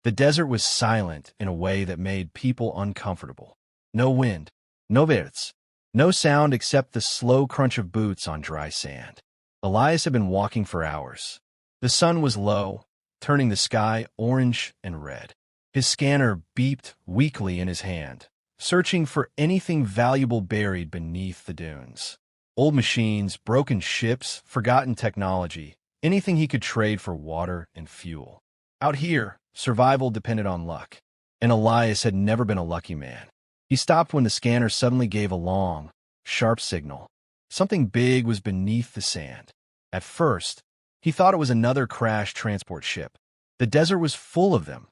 The desert was silent in a way that made people uncomfortable. No wind, no birds, no sound except the slow crunch of boots on dry sand. Elias had been walking for hours. The sun was low, turning the sky orange and red. His scanner beeped weakly in his hand, searching for anything valuable buried beneath the dunes. Old machines, broken ships, forgotten technology, anything he could trade for water and fuel. Out here, survival depended on luck, and Elias had never been a lucky man. He stopped when the scanner suddenly gave a long, sharp signal. Something big was beneath the sand. At first, he thought it was another crashed transport ship. The desert was full of them.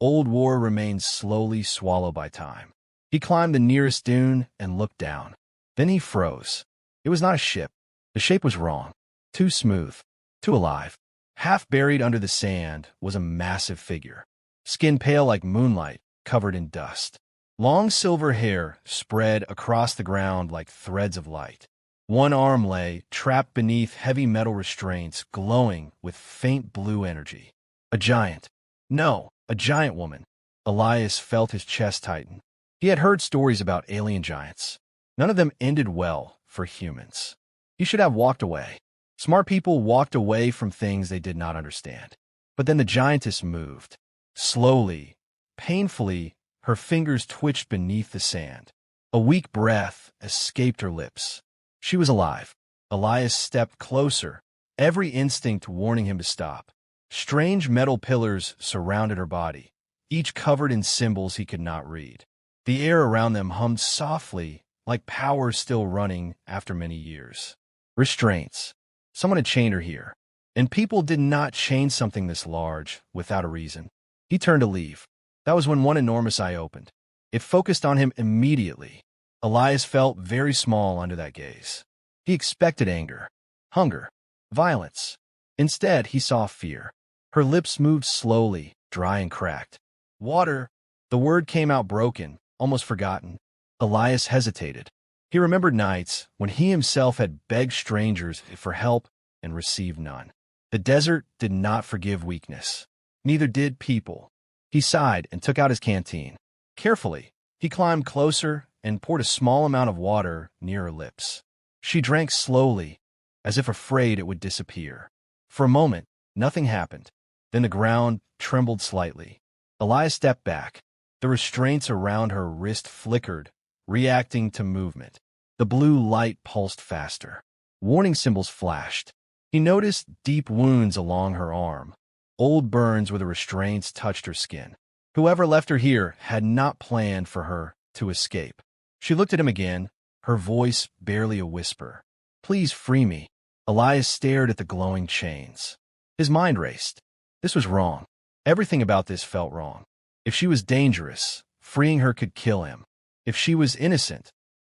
Old war remained slowly swallowed by time. He climbed the nearest dune and looked down. Then he froze. It was not a ship. The shape was wrong. Too smooth. Too alive. Half buried under the sand was a massive figure. Skin pale like moonlight, covered in dust. Long silver hair spread across the ground like threads of light. One arm lay, trapped beneath heavy metal restraints, glowing with faint blue energy. A giant. No, a giant woman. Elias felt his chest tighten. He had heard stories about alien giants. None of them ended well for humans. He should have walked away. Smart people walked away from things they did not understand. But then the giantess moved. Slowly, painfully, her fingers twitched beneath the sand. A weak breath escaped her lips. She was alive. Elias stepped closer, every instinct warning him to stop. Strange metal pillars surrounded her body, each covered in symbols he could not read. The air around them hummed softly, like power still running after many years. Restraints. Someone had chained her here. And people did not chain something this large without a reason. He turned to leave. That was when one enormous eye opened. It focused on him immediately. Elias felt very small under that gaze. He expected anger, hunger, violence. Instead, he saw fear. Her lips moved slowly, dry and cracked. Water. The word came out broken, almost forgotten. Elias hesitated. He remembered nights when he himself had begged strangers for help and received none. The desert did not forgive weakness. Neither did people. He sighed and took out his canteen. Carefully, he climbed closer and poured a small amount of water near her lips. She drank slowly, as if afraid it would disappear. For a moment, nothing happened. Then the ground trembled slightly. Elias stepped back. The restraints around her wrist flickered, reacting to movement. The blue light pulsed faster. Warning symbols flashed. He noticed deep wounds along her arm, old burns where the restraints touched her skin. Whoever left her here had not planned for her to escape. She looked at him again, her voice barely a whisper. "Please free me." Elias stared at the glowing chains. His mind raced. This was wrong. Everything about this felt wrong. If she was dangerous, freeing her could kill him. If she was innocent,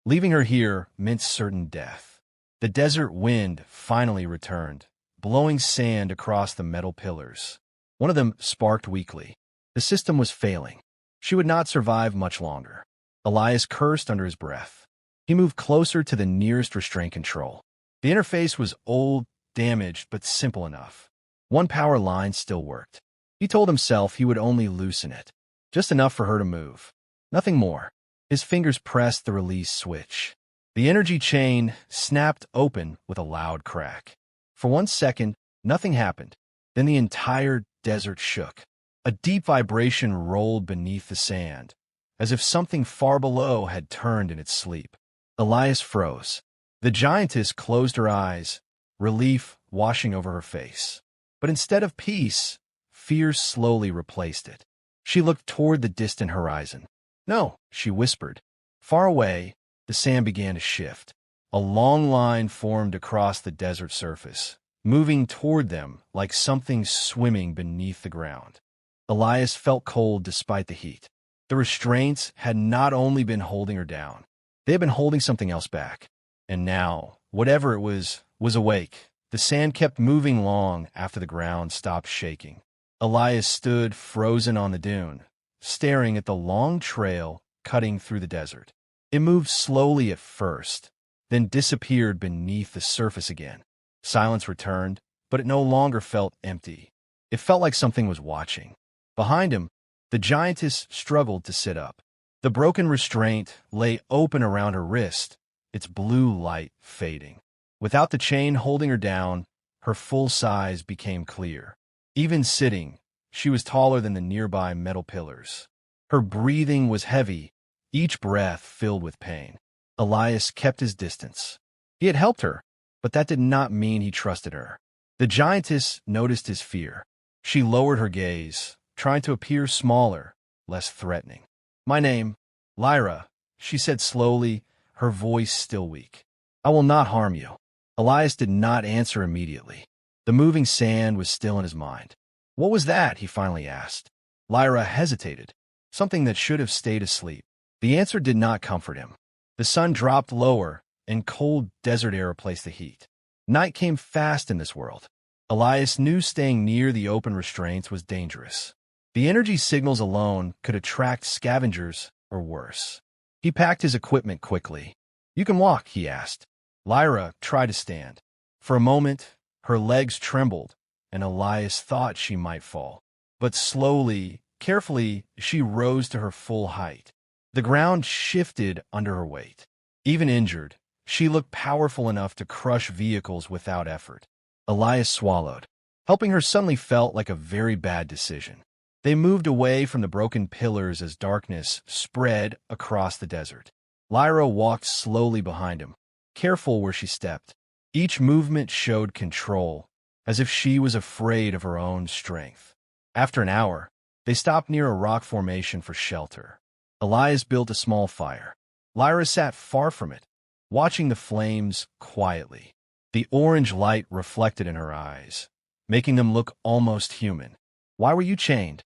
leaving her here meant certain death. The desert wind finally returned, blowing sand across the metal pillars. One of them sparked weakly. The system was failing. She would not survive much longer. Elias cursed under his breath. He moved closer to the nearest restraint control. The interface was old, damaged, but simple enough. One power line still worked. He told himself he would only loosen it, just enough for her to move. Nothing more. His fingers pressed the release switch. The energy chain snapped open with a loud crack. For 1 second, nothing happened. Then the entire desert shook. A deep vibration rolled beneath the sand, as if something far below had turned in its sleep. Elias froze. The giantess closed her eyes, relief washing over her face. But instead of peace, fear slowly replaced it. She looked toward the distant horizon. "No," she whispered. Far away, the sand began to shift. A long line formed across the desert surface, moving toward them like something swimming beneath the ground. Elias felt cold despite the heat. The restraints had not only been holding her down, they had been holding something else back. And now, whatever it was awake. The sand kept moving long after the ground stopped shaking. Elias stood frozen on the dune, staring at the long trail cutting through the desert. It moved slowly at first, then disappeared beneath the surface again. Silence returned, but it no longer felt empty. It felt like something was watching. Behind him, The giantess struggled to sit up. The broken restraint lay open around her wrist, its blue light fading. Without the chain holding her down, her full size became clear. Even sitting, she was taller than the nearby metal pillars. Her breathing was heavy, each breath filled with pain. Elias kept his distance. He had helped her, but that did not mean he trusted her. The giantess noticed his fear. She lowered her gaze, trying to appear smaller, less threatening. "My name, Lyra," she said slowly, her voice still weak. "I will not harm you." Elias did not answer immediately. The moving sand was still in his mind. "What was that?" he finally asked. Lyra hesitated, something that should have stayed asleep. The answer did not comfort him. The sun dropped lower, and cold desert air replaced the heat. Night came fast in this world. Elias knew staying near the open restraints was dangerous. The energy signals alone could attract scavengers or worse. He packed his equipment quickly. "You can walk," he asked. Lyra tried to stand. For a moment, her legs trembled, and Elias thought she might fall. But slowly, carefully, she rose to her full height. The ground shifted under her weight. Even injured, she looked powerful enough to crush vehicles without effort. Elias swallowed. Helping her suddenly felt like a very bad decision. They moved away from the broken pillars as darkness spread across the desert. Lyra walked slowly behind him, careful where she stepped. Each movement showed control, as if she was afraid of her own strength. After an hour, they stopped near a rock formation for shelter. Elias built a small fire. Lyra sat far from it, watching the flames quietly. The orange light reflected in her eyes, making them look almost human. "Why were you chained?"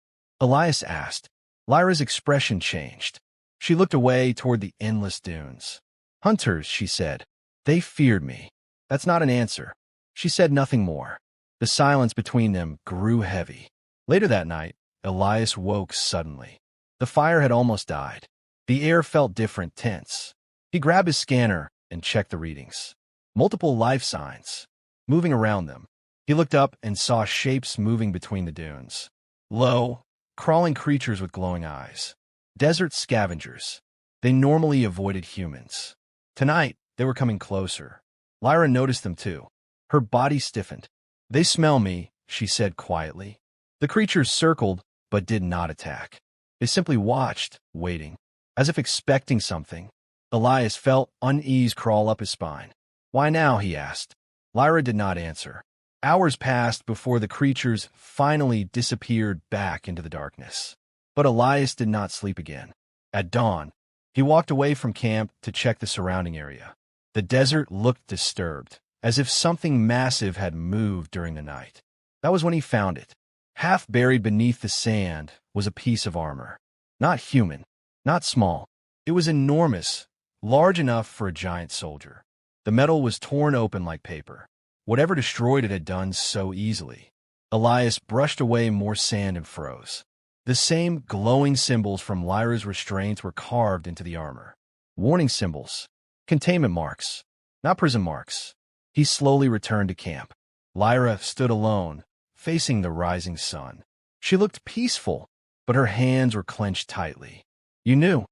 Elias asked. Lyra's expression changed. She looked away toward the endless dunes. "Hunters," she said. "They feared me." "That's not an answer." She said nothing more. The silence between them grew heavy. Later that night, Elias woke suddenly. The fire had almost died. The air felt different, tense. He grabbed his scanner and checked the readings. Multiple life signs, moving around them. He looked up and saw shapes moving between the dunes. Low, crawling creatures with glowing eyes. Desert scavengers. They normally avoided humans. Tonight, they were coming closer. Lyra noticed them too. Her body stiffened. "They smell me," she said quietly. The creatures circled, but did not attack. They simply watched, waiting, as if expecting something. Elias felt unease crawl up his spine. "Why now?" he asked. Lyra did not answer. Hours passed before the creatures finally disappeared back into the darkness. But Elias did not sleep again. At dawn, he walked away from camp to check the surrounding area. The desert looked disturbed, as if something massive had moved during the night. That was when he found it. Half buried beneath the sand was a piece of armor. Not human, not small. It was enormous, large enough for a giant soldier. The metal was torn open like paper. Whatever destroyed it had done so easily. Elias brushed away more sand and froze. The same glowing symbols from Lyra's restraints were carved into the armor. Warning symbols. Containment marks. Not prison marks. He slowly returned to camp. Lyra stood alone, facing the rising sun. She looked peaceful, but her hands were clenched tightly. "You knew,"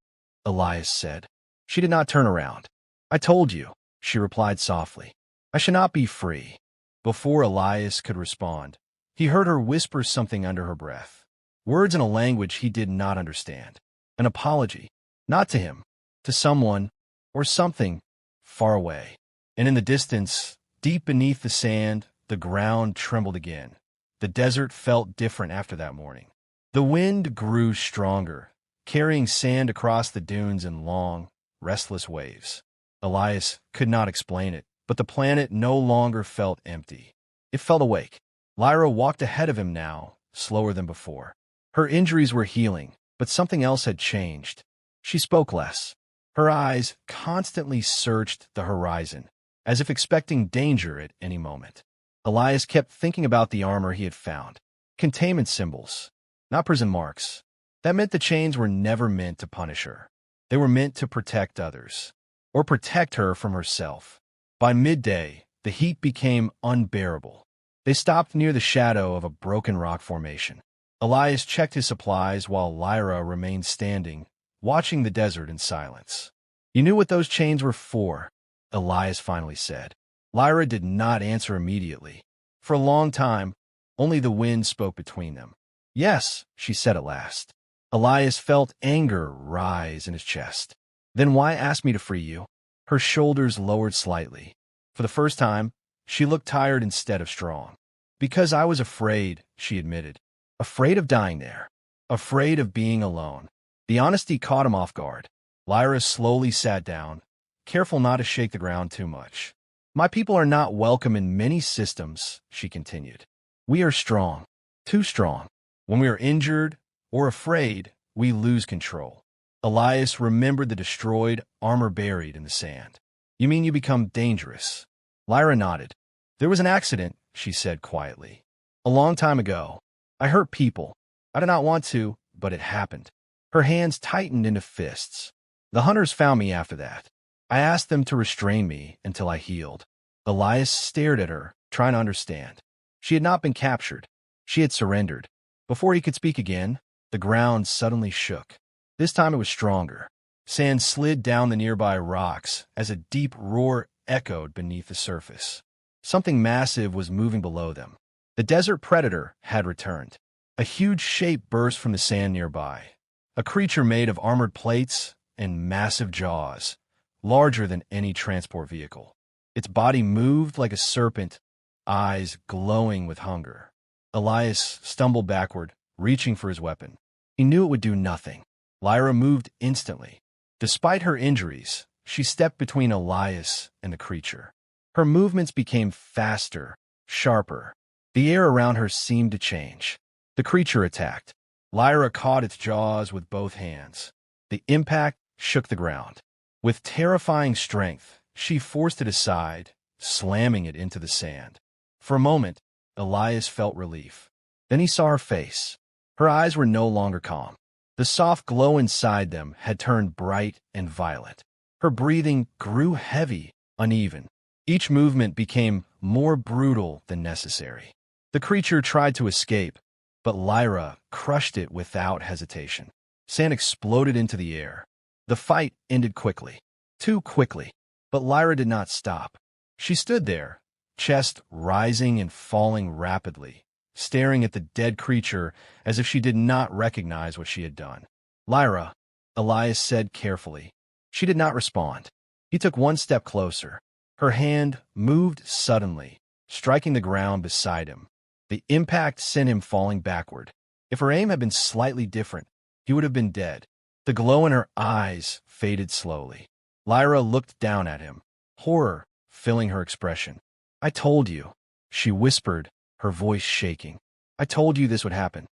Elias said. She did not turn around. "I told you," she replied softly. "I should not be free." Before Elias could respond, he heard her whisper something under her breath. Words in a language he did not understand. An apology. Not to him. To someone, or something, far away. And in the distance, deep beneath the sand, the ground trembled again. The desert felt different after that morning. The wind grew stronger, carrying sand across the dunes in long, restless waves. Elias could not explain it, but the planet no longer felt empty. It felt awake. Lyra walked ahead of him now, slower than before. Her injuries were healing, but something else had changed. She spoke less. Her eyes constantly searched the horizon, as if expecting danger at any moment. Elias kept thinking about the armor he had found. Containment symbols, not prison marks. That meant the chains were never meant to punish her. They were meant to protect others, or protect her from herself. By midday, the heat became unbearable. They stopped near the shadow of a broken rock formation. Elias checked his supplies while Lyra remained standing, watching the desert in silence. "You knew what those chains were for," Elias finally said. Lyra did not answer immediately. For a long time, only the wind spoke between them. "Yes," she said at last. Elias felt anger rise in his chest. "Then why ask me to free you?" Her shoulders lowered slightly. For the first time, she looked tired instead of strong. "Because I was afraid," she admitted. "Afraid of dying there. Afraid of being alone." The honesty caught him off guard. Lyra slowly sat down, careful not to shake the ground too much. "My people are not welcome in many systems," she continued. "We are strong, too strong. When we are injured or afraid, we lose control." Elias remembered the destroyed armor buried in the sand. "You mean you become dangerous?" Lyra nodded. "There was an accident," she said quietly. "A long time ago. I hurt people. I did not want to, but it happened." Her hands tightened into fists. "The hunters found me after that. I asked them to restrain me until I healed." Elias stared at her, trying to understand. She had not been captured. She had surrendered. Before he could speak again, the ground suddenly shook. This time it was stronger. Sand slid down the nearby rocks as a deep roar echoed beneath the surface. Something massive was moving below them. The desert predator had returned. A huge shape burst from the sand nearby. A creature made of armored plates and massive jaws, larger than any transport vehicle. Its body moved like a serpent, eyes glowing with hunger. Elias stumbled backward, reaching for his weapon. He knew it would do nothing. Lyra moved instantly. Despite her injuries, she stepped between Elias and the creature. Her movements became faster, sharper. The air around her seemed to change. The creature attacked. Lyra caught its jaws with both hands. The impact shook the ground. With terrifying strength, she forced it aside, slamming it into the sand. For a moment, Elias felt relief. Then he saw her face. Her eyes were no longer calm. The soft glow inside them had turned bright and violent. Her breathing grew heavy, uneven. Each movement became more brutal than necessary. The creature tried to escape, but Lyra crushed it without hesitation. Sand exploded into the air. The fight ended quickly. Too quickly. But Lyra did not stop. She stood there, chest rising and falling rapidly, staring at the dead creature as if she did not recognize what she had done. "Lyra," Elias said carefully. She did not respond. He took one step closer. Her hand moved suddenly, striking the ground beside him. The impact sent him falling backward. If her aim had been slightly different, he would have been dead. The glow in her eyes faded slowly. Lyra looked down at him, horror filling her expression. "I told you," she whispered, her voice shaking. "I told you this would happen."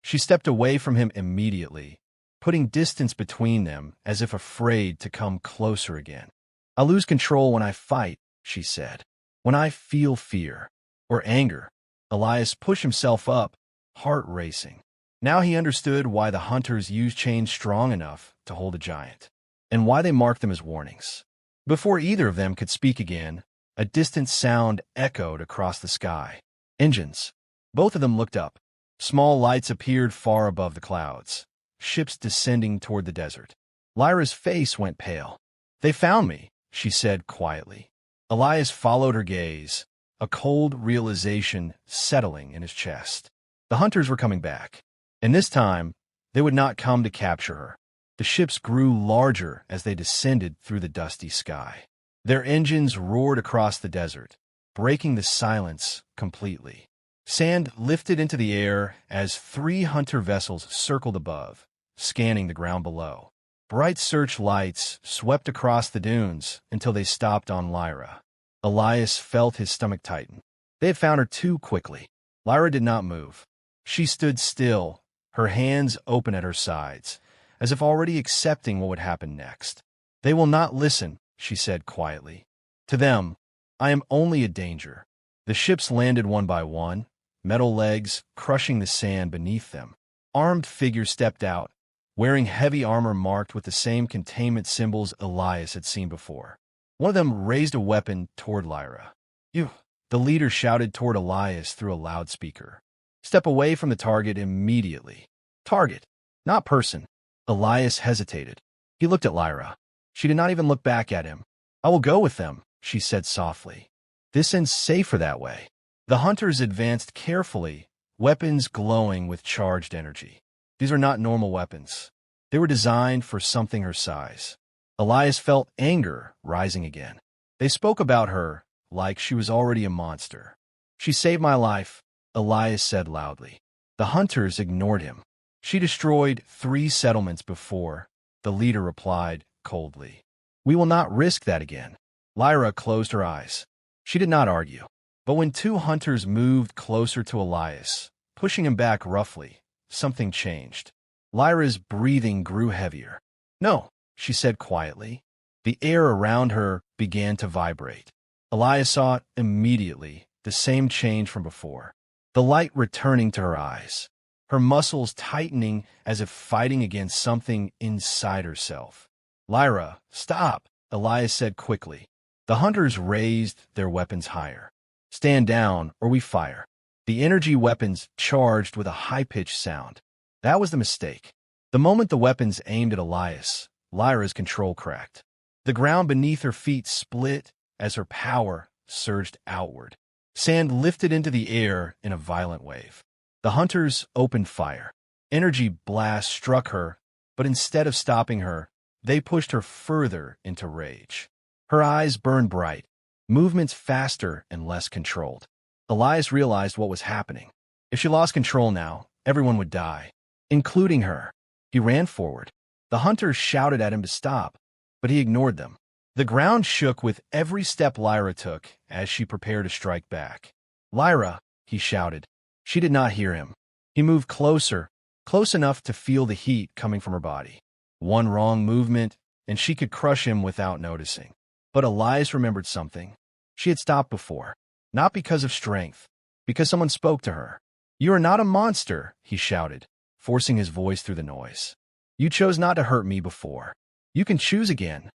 She stepped away from him immediately, putting distance between them as if afraid to come closer again. "I lose control when I fight," she said. "When I feel fear or anger." Elias pushed himself up, heart racing. Now he understood why the hunters used chains strong enough to hold a giant, and why they marked them as warnings. Before either of them could speak again, a distant sound echoed across the sky. Engines. Both of them looked up. Small lights appeared far above the clouds, ships descending toward the desert. Lyra's face went pale. "They found me," she said quietly. Elias followed her gaze, a cold realization settling in his chest. The hunters were coming back, and this time they would not come to capture her. The ships grew larger as they descended through the dusty sky. Their engines roared across the desert, breaking the silence completely. Sand lifted into the air as 3 hunter vessels circled above, scanning the ground below. Bright searchlights swept across the dunes until they stopped on Lyra. Elias felt his stomach tighten. They had found her too quickly. Lyra did not move. She stood still, her hands open at her sides, as if already accepting what would happen next. "They will not listen," she said quietly. "To them, I am only a danger." The ships landed one by one, metal legs crushing the sand beneath them. Armed figures stepped out, wearing heavy armor marked with the same containment symbols Elias had seen before. One of them raised a weapon toward Lyra. "You!" the leader shouted toward Elias through a loudspeaker. Step away from the target immediately. Target, not person. Elias hesitated. He looked at Lyra. She did not even look back at him. I will go with them, she said softly. This ends safer that way. The hunters advanced carefully, weapons glowing with charged energy. These are not normal weapons. They were designed for something her size. Elias felt anger rising again. They spoke about her like she was already a monster. She saved my life, Elias said loudly. The hunters ignored him. She destroyed 3 settlements before, the leader replied coldly. We will not risk that again. Lyra closed her eyes. She did not argue. But when 2 hunters moved closer to Elias, pushing him back roughly, something changed. Lyra's breathing grew heavier. No, she said quietly. The air around her began to vibrate. Elias saw it immediately, the same change from before. The light returning to her eyes, her muscles tightening as if fighting against something inside herself. Lyra, stop, Elias said quickly. The hunters raised their weapons higher. Stand down, or we fire. The energy weapons charged with a high-pitched sound. That was the mistake. The moment the weapons aimed at Elias, Lyra's control cracked. The ground beneath her feet split as her power surged outward. Sand lifted into the air in a violent wave. The hunters opened fire. Energy blasts struck her, but instead of stopping her, they pushed her further into rage. Her eyes burned bright, movements faster and less controlled. Elias realized what was happening. If she lost control now, everyone would die, including her. He ran forward. The hunters shouted at him to stop, but he ignored them. The ground shook with every step Lyra took as she prepared to strike back. Lyra, he shouted. She did not hear him. He moved closer, close enough to feel the heat coming from her body. One wrong movement, and she could crush him without noticing. But Elias remembered something. She had stopped before, not because of strength, because someone spoke to her. You are not a monster, he shouted, forcing his voice through the noise. You chose not to hurt me before. You can choose again.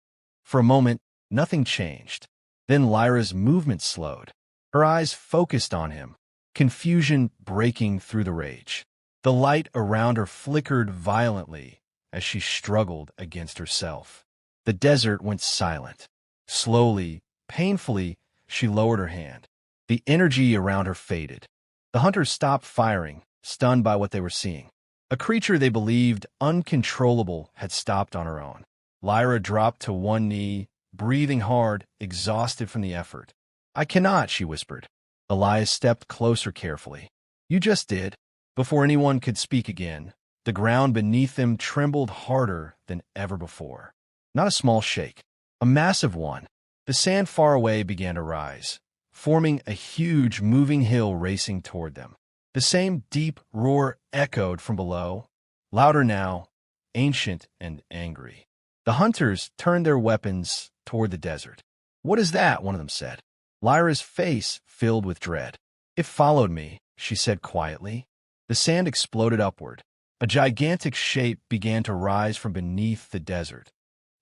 For a moment, nothing changed. Then Lyra's movement slowed. Her eyes focused on him, confusion breaking through the rage. The light around her flickered violently as she struggled against herself. The desert went silent. Slowly, painfully, she lowered her hand. The energy around her faded. The hunters stopped firing, stunned by what they were seeing. A creature they believed uncontrollable had stopped on her own. Lyra dropped to one knee, breathing hard, exhausted from the effort. I cannot, she whispered. Elias stepped closer carefully. You just did. Before anyone could speak again, the ground beneath them trembled harder than ever before. Not a small shake, a massive one. The sand far away began to rise, forming a huge moving hill racing toward them. The same deep roar echoed from below, louder now, ancient and angry. The hunters turned their weapons toward the desert. What is that? One of them said. Lyra's face filled with dread. It followed me, she said quietly. The sand exploded upward. A gigantic shape began to rise from beneath the desert,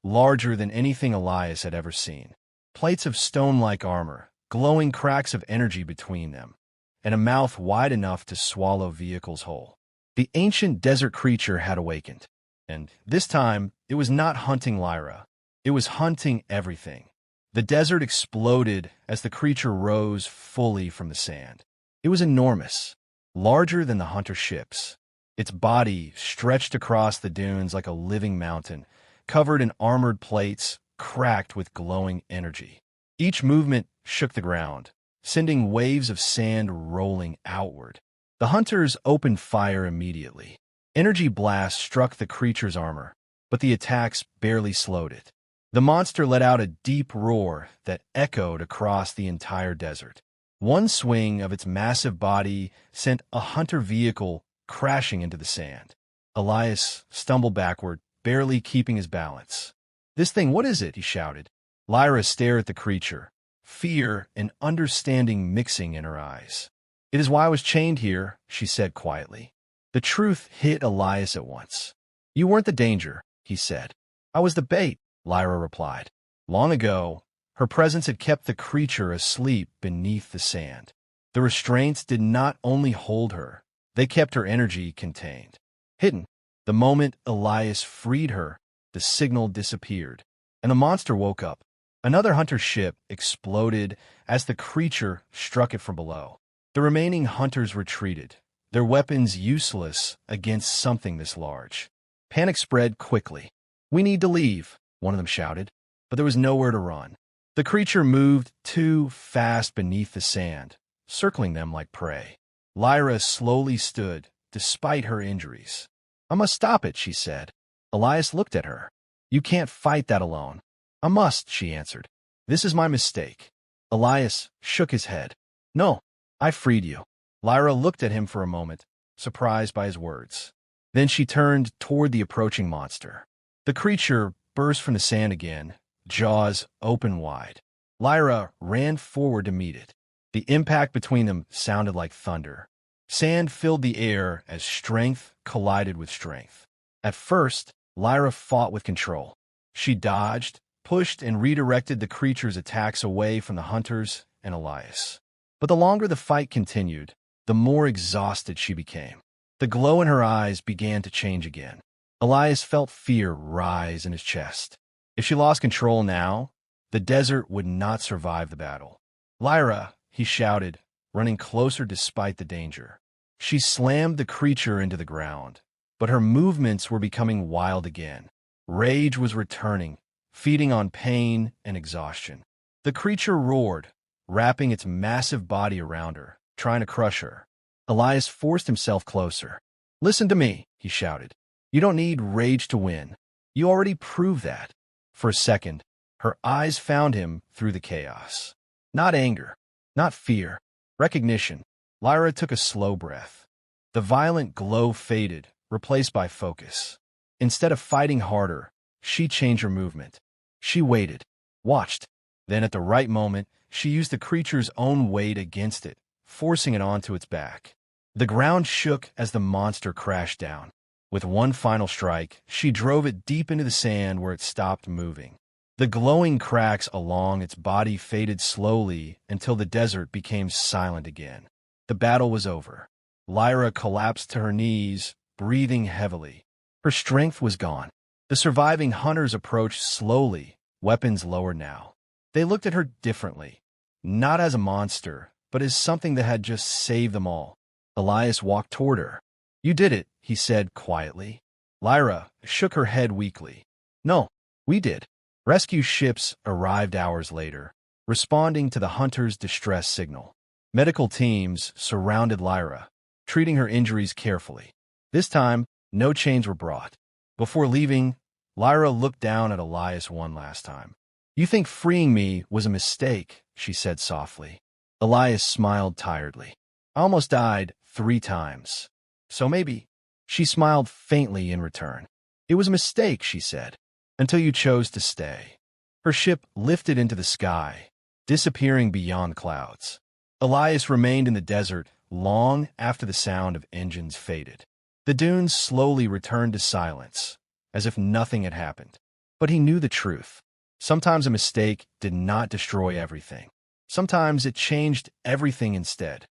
larger than anything Elias had ever seen. Plates of stone-like armor, glowing cracks of energy between them, and a mouth wide enough to swallow vehicles whole. The ancient desert creature had awakened, and this time it was not hunting Lyra. It was hunting everything. The desert exploded as the creature rose fully from the sand. It was enormous, larger than the hunter ships. Its body stretched across the dunes like a living mountain, covered in armored plates, cracked with glowing energy. Each movement shook the ground, sending waves of sand rolling outward. The hunters opened fire immediately. Energy blasts struck the creature's armor, but the attacks barely slowed it. The monster let out a deep roar that echoed across the entire desert. One swing of its massive body sent a hunter vehicle crashing into the sand. Elias stumbled backward, barely keeping his balance. This thing, what is it? He shouted. Lyra stared at the creature, fear and understanding mixing in her eyes. It is why I was chained here, she said quietly. The truth hit Elias at once. You weren't the danger, he said. I was the bait, Lyra replied. Long ago, her presence had kept the creature asleep beneath the sand. The restraints did not only hold her, They kept her energy contained. Hidden. The moment Elias freed her, the signal disappeared, and the monster woke up. Another hunter ship exploded as the creature struck it from below. The remaining hunters retreated, their weapons useless against something this large. Panic spread quickly. "We need to leave," one of them shouted, but there was nowhere to run. The creature moved too fast beneath the sand, circling them like prey. Lyra slowly stood, despite her injuries. "I must stop it," she said. Elias looked at her. "You can't fight that alone." "I must," she answered. "This is my mistake." Elias shook his head. "No, I freed you." Lyra looked at him for a moment, surprised by his words. Then she turned toward the approaching monster. The creature burst from the sand again, jaws open wide. Lyra ran forward to meet it. The impact between them sounded like thunder. Sand filled the air as strength collided with strength. At first, Lyra fought with control. She dodged, pushed, and redirected the creature's attacks away from the hunters and Elias. But the longer the fight continued, the more exhausted she became. The glow in her eyes began to change again. Elias felt fear rise in his chest. If she lost control now, the desert would not survive the battle. "Lyra," he shouted, running closer despite the danger. She slammed the creature into the ground, but her movements were becoming wild again. Rage was returning, feeding on pain and exhaustion. The creature roared, wrapping its massive body around her, trying to crush her. Elias forced himself closer. "Listen to me," he shouted. "You don't need rage to win. You already proved that." For a second, her eyes found him through the chaos. Not anger, not fear, recognition. Lyra took a slow breath. The violent glow faded, replaced by focus. Instead of fighting harder, she changed her movement. She waited, watched. Then at the right moment, she used the creature's own weight against it, forcing it onto its back. The ground shook as the monster crashed down. With one final strike, she drove it deep into the sand where it stopped moving. The glowing cracks along its body faded slowly until the desert became silent again. The battle was over. Lyra collapsed to her knees, breathing heavily. Her strength was gone. The surviving hunters approached slowly, weapons lowered now. They looked at her differently, not as a monster, but as something that had just saved them all. Elias walked toward her. "You did it," he said quietly. Lyra shook her head weakly. "No, we did." Rescue ships arrived hours later, responding to the hunters' distress signal. Medical teams surrounded Lyra, treating her injuries carefully. This time, no chains were brought. Before leaving, Lyra looked down at Elias one last time. "You think freeing me was a mistake," she said softly. Elias smiled tiredly. "I almost died 3 times. So maybe." She smiled faintly in return. "It was a mistake," she said, "until you chose to stay." Her ship lifted into the sky, disappearing beyond clouds. Elias remained in the desert long after the sound of engines faded. The dunes slowly returned to silence, as if nothing had happened. But he knew the truth. Sometimes a mistake did not destroy everything. Sometimes it changed everything instead.